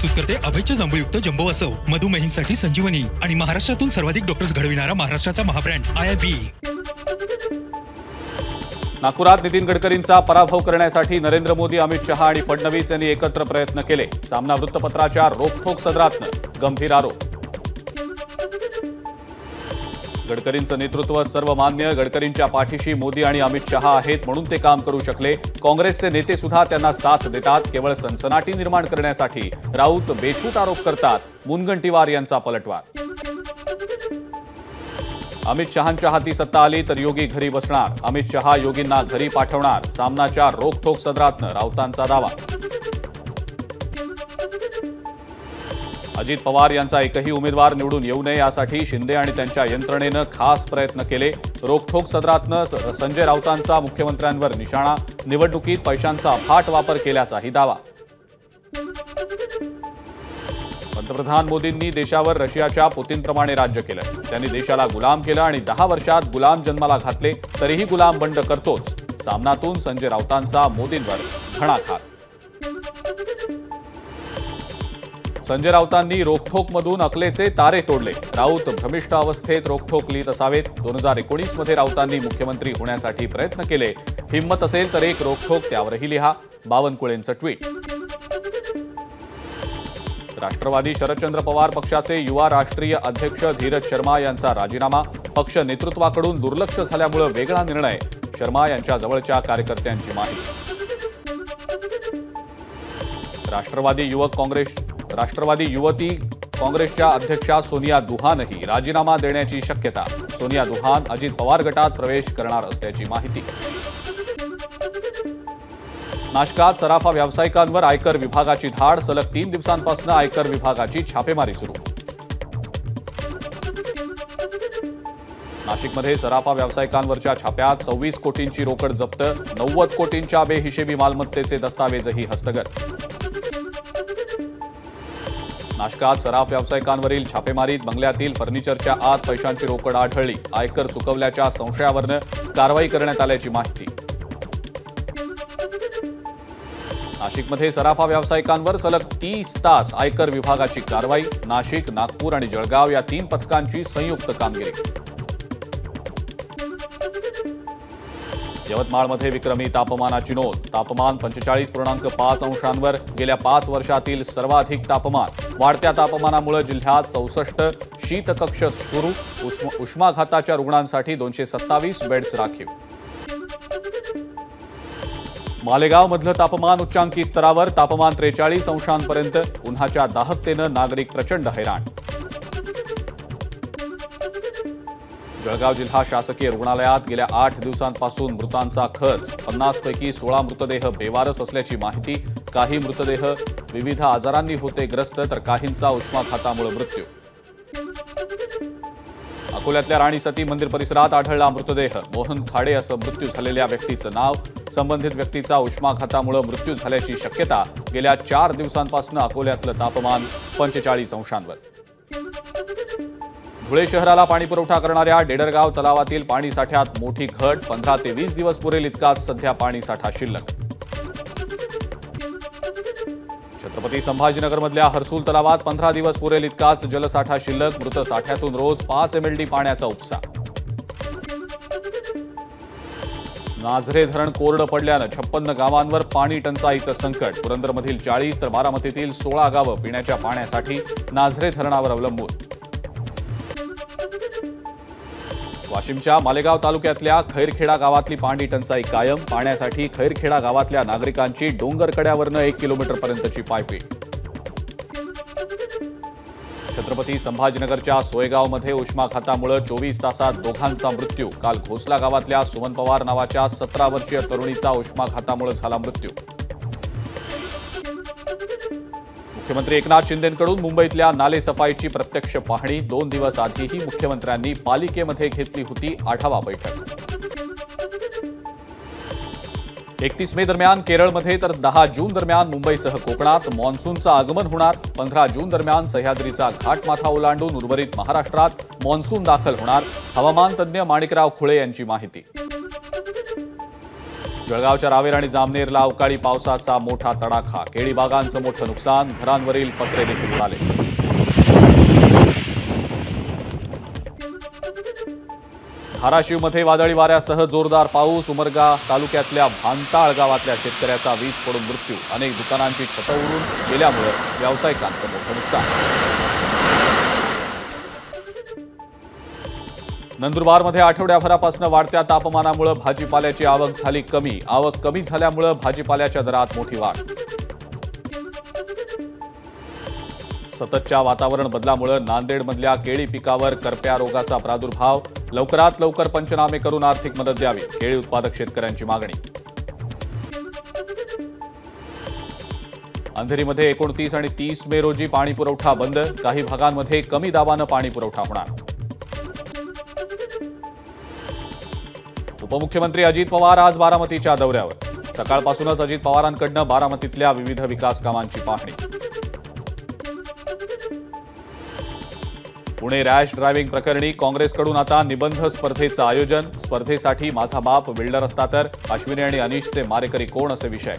प्रस्तुत करते अभयच्या जांभूळयुक्त जम्बो असव, मधुमेहींसाठी संजीवनी आणि महाराष्ट्रातून सर्वाधिक डॉक्टर्स घडविणारा महाराष्ट्राचा महाब्रँड IIB। नागपुरात नितीन गडकरींचा पराभव करण्यासाठी नरेंद्र मोदी, अमित शहा आणि फडणवीस यांनी एकत्र प्रयत्न केले। सामना वृत्तपत्राच्या रोखठोक सदरातनं गंभीर आरोप। गडकरींचं नेतृत्व सर्वमान्य, गडकरींच्या पाठीशी मोदी आणि अमित शहा आहेत म्हणून ते काम करू शकले। काँग्रेसचे नेते सुद्धा त्यांना साथ देतात। केवळ सनसनाटी निर्माण करण्यासाठी राऊत बेछूट आरोप करतात। मुनगंटीवार यांचा पलटवार। अमित शहांच्या हाती सत्ता आली तर योगी घरी बसणार, अमित शहा योगींना घरी पाठवणार। सामनाच्या रोखठोक सदरातनं राऊतांचा दावा। अजित पवार यांचा एकही उमेदवार निवडून येऊ नये यासाठी शिंदे आणि त्यांच्या यंत्रणेनं खास प्रयत्न केले। रोखठोक सदरातनं संजय राऊतांचा मुख्यमंत्र्यांवर निशाणा। निवडणुकीत पैशांचा अफाट वापर केल्याचाही दावा। पंतप्रधान मोदींनी देशावर रशियाच्या पुतीनप्रमाणे राज्य केलं। त्यांनी देशाला गुलाम केलं आणि 10 वर्षात गुलाम जन्माला घातले, तरीही गुलाम बंड करतोच। सामनातून संजय राऊतांचा मोदींवर घणाघात। संजय राऊतांनी रोखठोकमधून अकलेचे तारे तोडले। राऊत भ्रमिष्ट अवस्थेत रोखठोक लिहित असावेत। 2019 मध्ये राऊतांनी मुख्यमंत्री होण्यासाठी प्रयत्न केले। हिम्मत असेल तर एक रोखठोक त्यावरही लिहा। बावनकुळेंचं ट्विट। राष्ट्रवादी शरदचंद्र पवार पक्षाचे युवा राष्ट्रीय अध्यक्ष धीरज शर्मा यांचा राजीनामा। पक्ष नेतृत्वाकडून दुर्लक्ष झाल्यामुळे वेगळा निर्णय। शर्मा यांच्या जवळच्या कार्यकर्त्यांची माहिती। राष्ट्रवादी युवती काँग्रेसच्या अध्यक्षा सोनिया दुहानही राजीनामा देण्याची शक्यता। सोनिया दुहान अजित पवार गटात प्रवेश करणार असल्याची माहिती। नाशकात सराफा व्यावसायिकांवर आयकर विभागाची धाड। सलग 3 दिवसांपासून आयकर विभागाची छापेमारी सुरू। नाशिकमध्ये सराफा व्यावसायिकांवरच्या छाप्यात 26 कोटींची रोकड जप्त। 90 कोटींच्या बेहिशेबी मालमत्तेचे दस्तावेजही हस्तगत। नाशकात सराफ व्यावसायिकांवरील छापेमारीत बंगल्यातील फर्निचरच्या आत पैशांची रोकड आढळली। आयकर चुकवल्याच्या संशयावरून कारवाई करण्यात आल्याची माहिती। नाशिकमध्ये सराफा व्यावसायिकांवर सलग 30 तास आयकर विभागाची कारवाई। नाशिक, नागपूर आणि जळगाव या 3 पथकांची संयुक्त कामगिरी। यवतमाळमध्ये विक्रमी तापमानाची नोंद। तापमान 45.5 अंशांवर। गेल्या 5 वर्षातील सर्वाधिक तापमान। वाढत्या तापमानामुळे जिल्ह्यात 64 शीतकक्ष सुरू। उष्माघाताच्या रुग्णांसाठी 227 बेड्स राखीव। मालेगावमधलं तापमान उच्चांकी स्तरावर। तापमान 43 अंशांपर्यंत। उन्हाच्या दाहकतेनं नागरिक प्रचंड हैराण। जळगाव जिल्हा शासकीय रुग्णालयात गेल्या 8 दिवसांपासून मृतांचा खच। 50 पैकी 16 मृतदेह बेवारस असल्याची माहिती। काही मृतदेह विविध आजारांनी होते ग्रस्त, तर काहींचा उष्माघातामुळे मृत्यू। अकोल्यातल्या राणी सती मंदिर परिसरात आढळला मृतदेह। मोहन खाडे असं मृत्यू झालेल्या व्यक्तीचं नाव। संबंधित व्यक्तीचा उष्माघातामुळे मृत्यू झाल्याची शक्यता। गेल्या 4 दिवसांपासून अकोल्यातलं तापमान 45 अंशांवर। धुळे शहराला पाणीपुरवठा करणाऱ्या डेडरगाव तलावातील पाणी साठ्यात मोठी घट। 15 ते 20 दिवस पुरेल इतकाच सध्या पाणी साठा शिल्लक। छत्रपती संभाजीनगरमधल्या हर्सूल तलावात 15 दिवस पुरेल इतकाच जलसाठा शिल्लक। मृत साठ्यातून रोज 5 MLD पाण्याचा उपसा। नाझरे धरण कोरडं पडल्यानं 56 गावांवर पाणी टंचाईचं संकट। पुरंदरमधील 40 तर बारामतीतील 16 गावं पिण्याच्या पाण्यासाठी नाझरे धरणावर अवलंबून। वाशिमच्या मालेगाव तालुक्यातल्या खैरखेडा गावातली पाणी टंचाई कायम। पाण्यासाठी खैरखेडा गावातल्या नागरिकांची डोंगरकड्यावरनं 1 किलोमीटरपर्यंतची पायपीट। छत्रपती संभाजीनगरच्या सोयगावमध्ये उष्माघातामुळे 24 तासात दोघांचा मृत्यू। काल घोसला गावातल्या सुमन पवार नावाच्या 17 वर्षीय तरुणीचा उष्माघातामुळे झाला मृत्यू। मुख्यमंत्री एकनाथ शिंदेंकडून मुंबईतल्या नालेसफाईची प्रत्यक्ष पाहणी। 2 दिवस आधीही मुख्यमंत्र्यांनी पालिकेमध्ये घेतली होती आढावा बैठक। 31 मे दरम्यान केरळमध्ये तर 10 जून दरम्यान मुंबईसह कोकणात मान्सूनचं आगमन होणार। 15 जून दरम्यान सह्याद्रीचा घाटमाथा ओलांडून उर्वरित महाराष्ट्रात मान्सून दाखल होणार। हवामान तज्ज्ञ माणिकराव खुळे यांची माहिती। जळगावच्या रावेर आणि जामनेरला अवकाळी पावसाचा मोठा तडाखा, केळी बागांचं मोठं नुकसान, घरांवरील पत्रे देखील उडाले. धाराशिवमध्ये वादळी वाऱ्यासह जोरदार पाऊस, उमरगा तालुक्यातल्या भांताळ गावातल्या शेतकऱ्याचा वीज पडून मृत्यू, अनेक दुकानांची छतं उडून गेल्यामुळे व्यावसायिकांचं मोठं नुकसान. नंदुरबारमध्ये आठवड्याभरापासून वाढत्या तापमानामुळे भाजीपाल्याची आवक झाली कमी. आवक कमी झाल्यामुळे भाजीपाल्याच्या दरात मोठी वाढ. सततच्या वातावरण बदलामुळे नांदेडमधल्या केळी पिकावर करप्या रोगाचा प्रादुर्भाव, लवकरात लवकर पंचनामे करून आर्थिक मदत द्यावी, केळी उत्पादक शेतकऱ्यांची मागणी. अंधेरीमध्ये 29 आणि 30 मे रोजी पाणी पुरवठा बंद, काही भागांमध्ये कमी दाबानं पाणी पुरवठा होणार. उपमुख्यमंत्री अजित पवार आज बारामतीच्या दौऱ्यावर, सकाळपासूनच अजित पवारांकडून बारामतीतल्या विविध विकास कामांची पाहणी. पुणे रॅश ड्रायव्हिंग प्रकरणी काँग्रेसकडून आता निबंध स्पर्धेचं आयोजन, स्पर्धेसाठी माझा बाप बिल्डर असता तर अश्विनी आणि अनिशचे मारेकरी कोण असे विषय.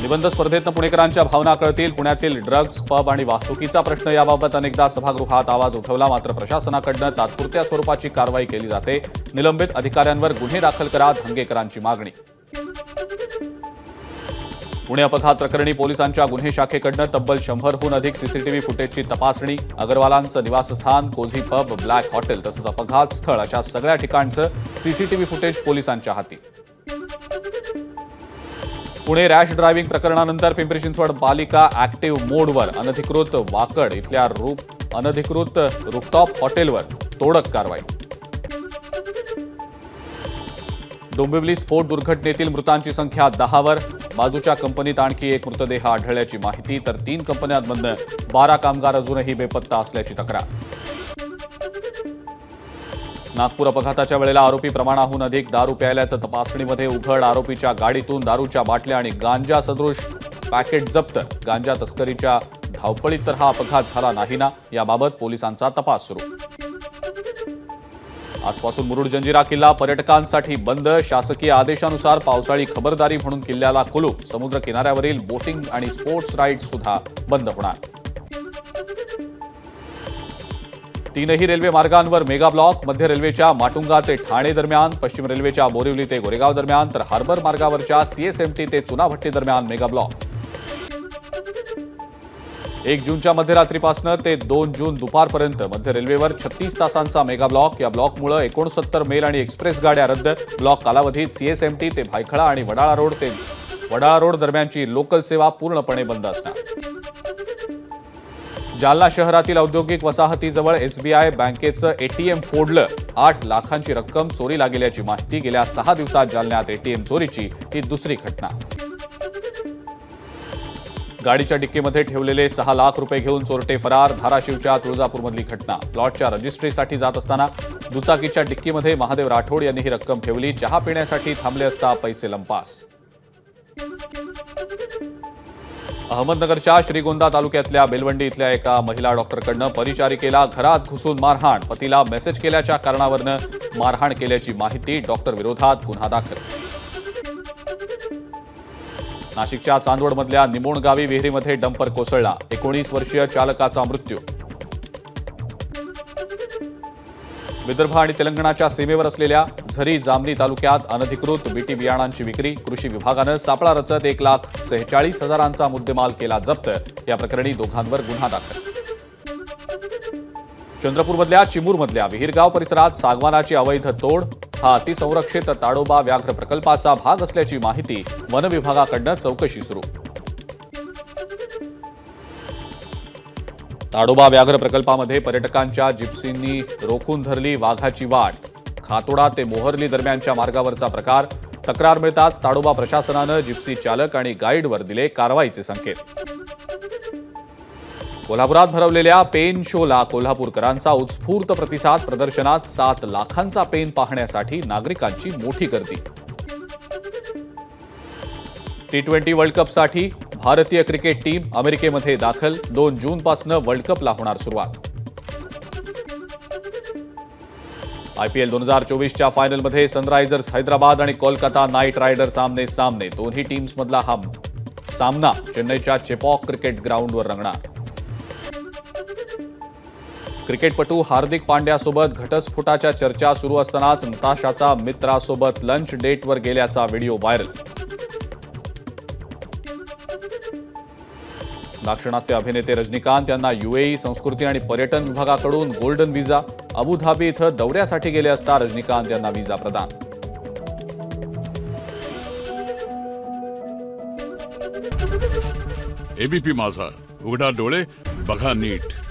निबंध स्पर्धेतनं पुणेकरांच्या भावना कळतील. पुण्यातील ड्रग्ज, पब आणि वाहतुकीचा प्रश्न याबाबत अनेकदा सभागृहात आवाज उठवला, मात्र प्रशासनाकडून तात्पुरत्या स्वरूपाची कारवाई केली जाते. निलंबित अधिकाऱ्यांवर गुन्हे दाखल करा, धंगेकरांची मागणी. पुणे अपघात प्रकरणी पोलिसांच्या गुन्हे शाखेकडून तब्बल 100हून अधिक सीसीटीव्ही फुटेजची तपासणी. अग्रवालांचं निवासस्थान, कोझी पब, ब्लॅक हॉटेल तसंच अपघात स्थळ अशा सगळ्या ठिकाणचं सीसीटीव्ही फुटेज पोलिसांच्या हाती. पुणे रॅश ड्रायव्हिंग प्रकरणानंतर पिंपरी चिंचवड पालिका ऍक्टिव्ह मोडवर, अनधिकृत वाकड इथल्या अनधिकृत रूफटॉप हॉटेलवर तोडक कारवाई. डोंबिवली स्फोट दुर्घटनेतील मृतांची संख्या 10वर, बाजूच्या कंपनीत आणखी एक मृतदेह आढळल्याची माहिती, तर 3 कंपन्यांमधनं 12 कामगार अजूनही बेपत्ता असल्याची तक्रार. नागपूर अपघाताच्या वेळेला आरोपी प्रमाणाहून अधिक दारू प्यायल्याचं तपासणीमध्ये उघड, आरोपीच्या गाडीतून दारूच्या बाटल्या आणि गांजा सदृश पॅकेट जप्त. गांजा तस्करीच्या धावपळीत तर हा अपघात झाला नाही ना, याबाबत पोलिसांचा तपास सुरू. आजपासून मुरुड जंजिरा किल्ला पर्यटकांसाठी बंद, शासकीय आदेशानुसार पावसाळी खबरदारी म्हणून किल्ल्याला कुलूप. समुद्र किनाऱ्यावरील बोटिंग आणि स्पोर्ट्स राईड सुद्धा बंद होणार. 3ही रेल्वे मार्गांवर मेगा ब्लॉक, मध्य रेल्वेच्या माटुंगा ते ठाणे दरम्यान, पश्चिम रेल्वेच्या बोरिवली ते गोरेगाव दरम्यान, तर हार्बर मार्गावरच्या सीएसएमटी ते चुनाभट्टी दरम्यान मेगा ब्लॉक. 1 जूनच्या मध्यरात्रीपासून ते 2 जून दुपारपर्यंत मध्य रेल्वेवर 36 तासांचा मेगा ब्लॉक. या ब्लॉकमुळे 69 मेल आणि एक्सप्रेस गाड्या रद्द. ब्लॉक कालावधीत सीएसएमटी ते भायखळा आणि वडाळा रोड दरम्यानची लोकल सेवा पूर्णपणे बंद असणार. जालना शहरातील औद्योगिक वसाहतीजवळ एसबीआय बँकेचं एटीएम फोडलं, 8 लाखांची रक्कम चोरीला गेल्याची माहिती. गेल्या 6 दिवसात जालन्यात एटीएम चोरीची ही दुसरी घटना. गाडीच्या डिक्कीमध्ये ठेवलेले 6 लाख रुपये घेऊन चोरटे फरार. धाराशिवच्या तुळजापूरमधली घटना. प्लॉटच्या रजिस्ट्रीसाठी जात असताना दुचाकीच्या डिक्कीमध्ये महादेव राठोड यांनी ही रक्कम ठेवली. चहा पिण्यासाठी थांबले असता पैसे लंपास. अहमदनगरच्या श्रीगोंदा तालुक्यातल्या बेलवंडी इथल्या एका महिला डॉक्टरकडनं परिचारिकेला घरात घुसून मारहाण. पतीला मेसेज केल्याच्या कारणावरून मारहाण केल्याची माहिती. डॉक्टर विरोधात गुन्हा दाखल. नाशिकच्या चांदवडमधल्या निमोण गावी विहिरीमध्ये डंपर कोसळला, 19 वर्षीय चालकाचा मृत्यू. विदर्भ आणि तेलंगणाच्या सीमेवर असलेल्या झरी जामनी तालुक्यात अनधिकृत बीटी बियाणांची विक्री. कृषी विभागानं सापळा रचत 1,46,000चा मुद्देमाल केला जप्त. या प्रकरणी दोघांवर गुन्हा दाखल. चंद्रपूरमधल्या चिमूरमधल्या विहीरगाव परिसरात सागवानाची अवैध तोड. हा अतिसंरक्षित ताडोबा व्याघ्र प्रकल्पाचा भाग असल्याची माहिती. वन विभागाकडून चौकशी सुरू. ताडोबा व्याघ्र प्रकल्पामध्ये पर्यटकांच्या जिप्सींनी रोखून धरली वाघाची वाट. खातोडा ते मोहर्ली दरम्यानच्या मार्गावरचा प्रकार. तक्रार मिळताच ताडोबा प्रशासनानं जिप्सी चालक आणि गाईडवर दिले कारवाईचे संकेत. कोल्हापुरात भरवलेल्या पेन शोला कोल्हापूरकरांचा उत्स्फूर्त प्रतिसाद. प्रदर्शनात 7 लाखांचा पेन पाहण्यासाठी नागरिकांची मोठी गर्दी. T20 वर्ल्ड कपसाठी भारतीय क्रिकेट टीम अमेरिकेमध्ये दाखल. 2 जूनपासून वर्ल्ड कपला होणार सुरुवात. IPL 2024च्या फायनलमध्ये सनरायझर्स हैदराबाद आणि कोलकाता नाईट रायडर्स आमने सामने. दोन्ही टीम्समधला हा सामना चेन्नईच्या चेपॉक क्रिकेट ग्राउंडवर रंगणार. क्रिकेटपटू हार्दिक पांड्यासोबत घटस्फोटाच्या चर्चा सुरू असतानाच नताशाचा मित्रासोबत लंच डेटवर गेल्याचा व्हिडिओ व्हायरल. दाक्षिणात्य अभिनेते रजनीकांत यांना UAE संस्कृती आणि पर्यटन विभागाकडून गोल्डन व्हिसा. अबुधाबी इथं दौऱ्यासाठी गेले असता रजनीकांत यांना व्हिसा प्रदान. ABP माझा, उघडा डोळे बघा नीट.